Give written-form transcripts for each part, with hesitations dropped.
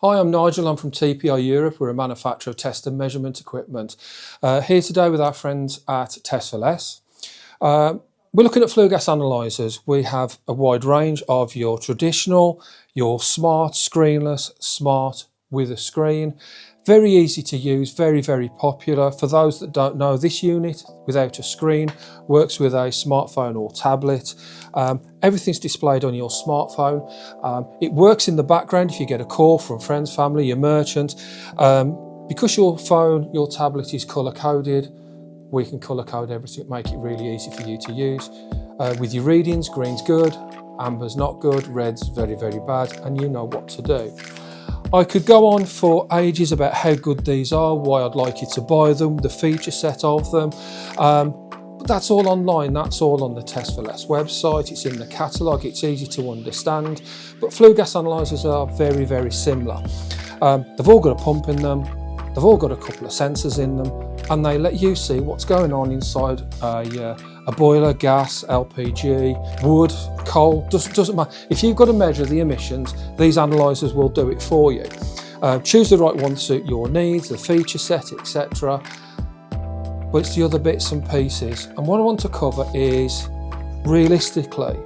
Hi, I'm Nigel. I'm from TPI Europe. We're a manufacturer of test and measurement equipment. Here today with our friends at Test for Less. We're looking at flue gas analyzers. We have a wide range of your traditional, your smart, screenless, smart with a screen. Very easy to use, very, very popular. For those that don't know, this unit without a screen works with a smartphone or tablet. Everything's displayed on your smartphone. It works in the background if you get a call from friends, family, your merchant. Because your phone, your tablet is color coded, we can color code everything, make it really easy for you to use. With your readings, green's good, amber's not good, red's very, very bad, and you know what to do. I could go on for ages about how good these are, why I'd like you to buy them, the feature set of them. But that's all online, that's all on the Test for Less website, it's in the catalogue, it's easy to understand. But flue gas analyzers are very, very similar. They've all got a pump in them, they've all got a couple of sensors in them, and they let you see what's going on inside a boiler, gas, LPG, wood, coal, doesn't matter. If you've got to measure the emissions, these analysers will do it for you. Choose the right one to suit your needs, the feature set, etc. But it's the other bits and pieces. And what I want to cover is, realistically,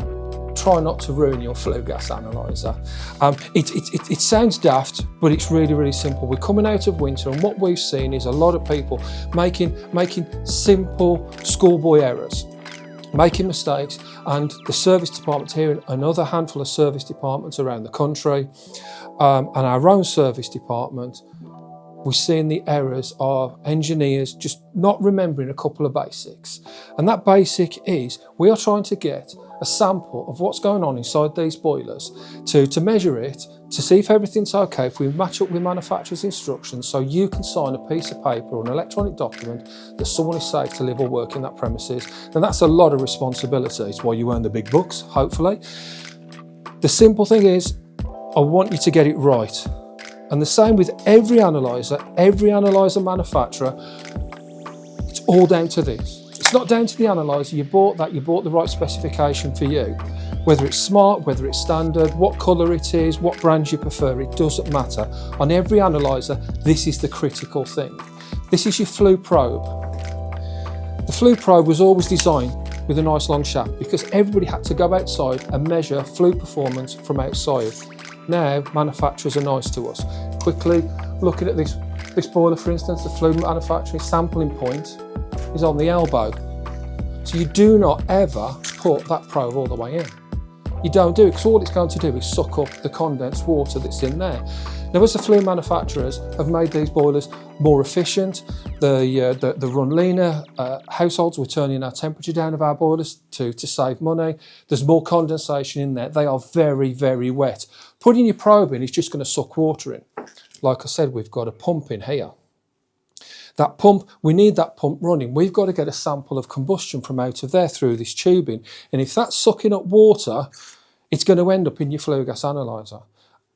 try not to ruin your flue gas analyzer. It sounds daft, but it's really, really simple. We're coming out of winter, and what we've seen is a lot of people making simple schoolboy errors, making mistakes, and the service department here and another handful of service departments around the country, and our own service department, we're seeing the errors of engineers just not remembering a couple of basics. And that basic is, we are trying to get a sample of what's going on inside these boilers to measure it, to see if everything's okay, if we match up with manufacturer's instructions, so you can sign a piece of paper or an electronic document that someone is safe to live or work in that premises. And that's a lot of responsibility. It's why you earn the big bucks, hopefully. The simple thing is, I want you to get it right. And the same with every analyzer manufacturer, it's all down to this. It's not down to the analyzer, you bought the right specification for you. Whether it's smart, whether it's standard, what colour it is, what brand you prefer, it doesn't matter. On every analyzer, this is the critical thing. This is your flue probe. The flue probe was always designed with a nice long shaft because everybody had to go outside and measure flue performance from outside. Now, manufacturers are nice to us. Quickly, looking at this boiler, for instance, the flue manufacturing sampling point is on the elbow. So you do not ever put that probe all the way in. You don't do it, because all it's going to do is suck up the condensed water that's in there. Now, as the flue manufacturers have made these boilers more efficient, they run leaner, households, we're turning our temperature down of our boilers to save money. There's more condensation in there. They are very, very wet. Putting your probe in is just going to suck water in. Like I said, we've got a pump in here. That pump, we need that pump running. We've got to get a sample of combustion from out of there through this tubing. And if that's sucking up water, it's going to end up in your flue gas analyzer.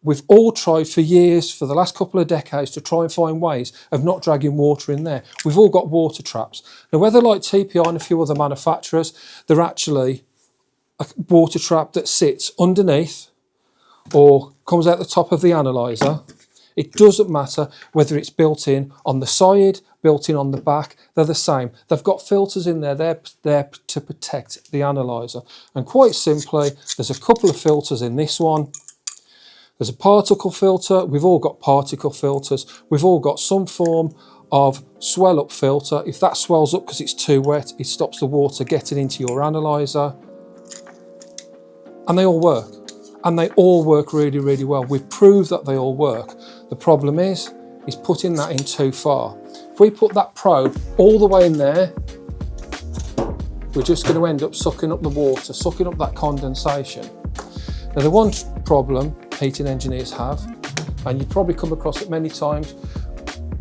We've all tried for years, for the last couple of decades, to try and find ways of not dragging water in there. We've all got water traps. Now, whether like TPI and a few other manufacturers, they're actually a water trap that sits underneath or comes out the top of the analyzer. It doesn't matter whether it's built in on the side, built in on the back, they're the same. They've got filters in there, they're there to protect the analyzer. And quite simply, there's a couple of filters in this one. There's a particle filter, we've all got particle filters, we've all got some form of swell up filter. If that swells up because it's too wet, it stops the water getting into your analyzer. And they all work. And they all work really, really well. We've proved that they all work. The problem is putting that in too far. If we put that probe all the way in there, we're just going to end up sucking up the water, sucking up that condensation. Now, the one problem heating engineers have, and you've probably come across it many times,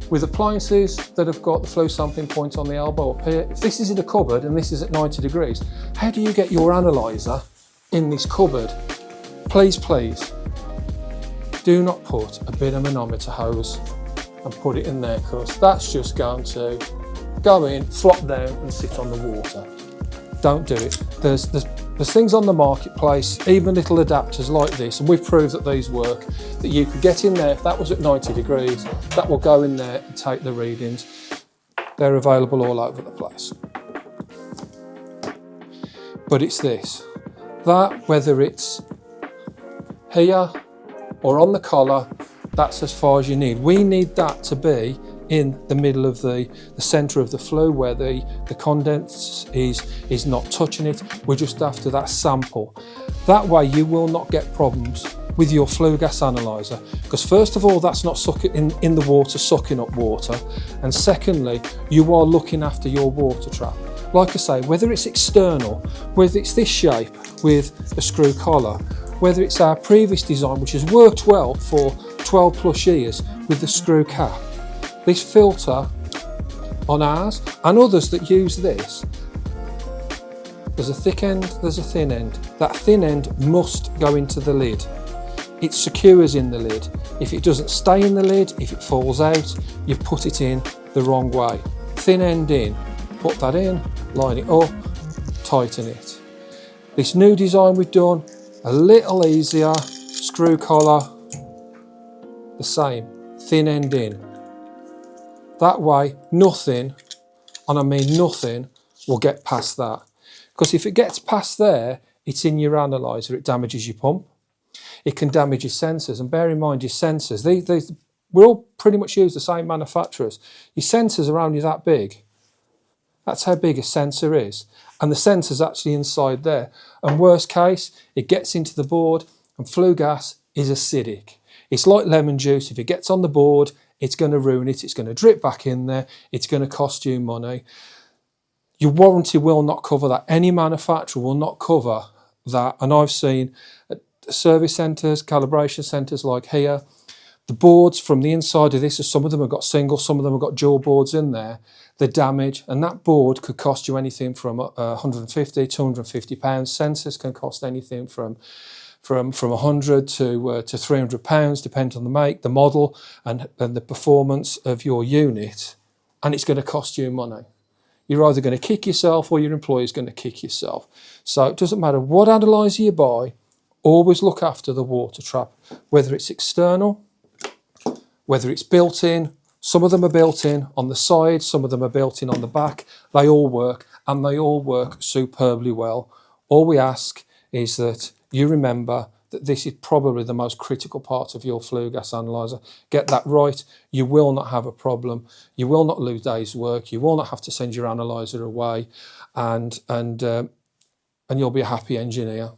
with appliances that have got the flue sampling point on the elbow up here, if this is in a cupboard and this is at 90 degrees, how do you get your analyzer in this cupboard? Please, please, do not put a bit of manometer hose and put it in there, because that's just going to go in, flop down and sit on the water. Don't do it. There's There's things on the marketplace, even little adapters like this, and we've proved that these work, that you could get in there, if that was at 90 degrees, that will go in there and take the readings. They're available all over the place. But it's this, that whether it's here or on the collar, that's as far as you need. We need that to be in the middle of the centre of the flue where the condense is not touching it. We're just after that sample. That way you will not get problems with your flue gas analyzer, because first of all, that's not in the water sucking up water, and secondly, you are looking after your water trap. Like I say, whether it's external, whether it's this shape with a screw collar, whether it's our previous design which has worked well for 12 plus years with the screw cap, this filter on ours and others that use this, there's a thick end, there's a thin end. That thin end must go into the lid. It secures in the lid. If it doesn't stay in the lid, if it falls out, you've put it in the wrong way. Thin end in, put that in, line it up, tighten it. This new design we've done, a little easier, screw collar, the same, thin end in. That way, nothing, and I mean nothing, will get past that. Because if it gets past there, it's in your analyzer, it damages your pump. It can damage your sensors, and bear in mind your sensors, we all pretty much use the same manufacturers. Your sensors are only that big. That's how big a sensor is. And the sensor's actually inside there. And worst case, it gets into the board, and flue gas is acidic. It's like lemon juice. If it gets on the board, it's going to ruin it. It's going to drip back in there. It's going to cost you money. Your warranty will not cover that. Any manufacturer will not cover that. And I've seen service centres, calibration centres like here, the boards from the inside of this, some of them have got single, some of them have got dual boards in there. The damage, and that board could cost you anything from 150, 250 pounds. Sensors can cost anything from 100 to 300 pounds, depending on the make, the model, and the performance of your unit, and it's going to cost you money. You're either going to kick yourself or your employer's going to kick yourself. So it doesn't matter what analyzer you buy, always look after the water trap, whether it's external, whether it's built in. Some of them are built in on the side, some of them are built in on the back. They all work, and they all work superbly well. All we ask is that you remember that this is probably the most critical part of your flue gas analyzer. Get that right, you will not have a problem. You will not lose days' work. You will not have to send your analyzer away, and you'll be a happy engineer.